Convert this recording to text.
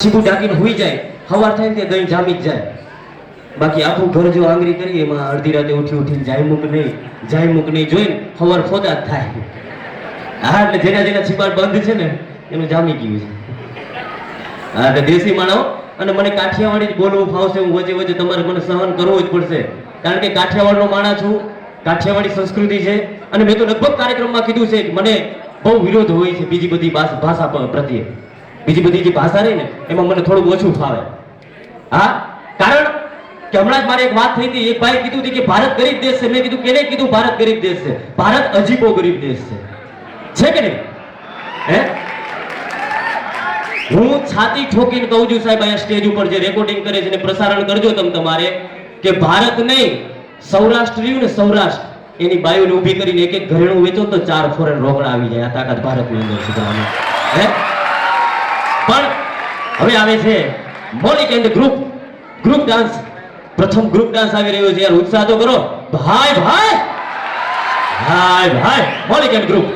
સીધું ઢાંકીને હુઈ જાય, સવાર થાય ને તે દહીં જામી જ જાય. બાકી આખું ઘર જો આંગળી કરીએ એમાં અડધી રાતે ઉઠીને જાય મૂક નહીં જોઈને સવાર ફોદા જ થાય. હા, એટલે જેના છીપાડ બંધ છે ને એનું જામી ગયું છે. હા, એટલે દેશી માણો અને મને કાઠિયાવાડી જ બોલવું ફાવશે. હું વચ્ચે તમારે મને સહન કરવું જ પડશે, કારણ કે કાઠિયાવાડનો માણસ છું, કાઠિયાવાડી સંસ્કૃતિ છે. અને મેં તો લગભગ કાર્યક્રમમાં કીધું છે કે મને બહુ વિરોધ હોય છે બીજી બધી ભાષા પ્રત્યે. બીજી બધી જે ભાષા રહી ને એમાં મને થોડું ઓછું ફાવે. હા, કારણ કે હમણાં જ મારે એક વાત થઈ હતી. એક ભાઈ કીધું હતું કે ભારત ગરીબ દેશ છે. મેં કીધું કેને કીધું ભારત ગરીબ દેશ છે? ભારત અજીબો ગરીબ દેશ છે કે નહીં? હે, હું છાતી ઠોકીને કહું છું સાહેબ, અહીંયા સ્ટેજ ઉપર જે રેકોર્ડિંગ કરે છે ને પ્રસારણ કરજો તમારે કે ભારત નહીં, સૌરાષ્ટ્ર રહ્યું ને સૌરાષ્ટ્ર, એની બાયુને ઊભી કરીને એક ઘરેણું વેચો તો 4 ફોરેન રોકડા આવી જાય. આ તાકાત ભારતની અંદર છે. હે, પણ હવે આવે છે મોલિક એન્ડ ગ્રુપ ડાન્સ. પ્રથમ ગ્રુપ ડાન્સ આવી રહ્યો છે. યાર ઉત્સાહ તો કરો ભાઈ. મોલિક એન્ડ ગ્રુપ.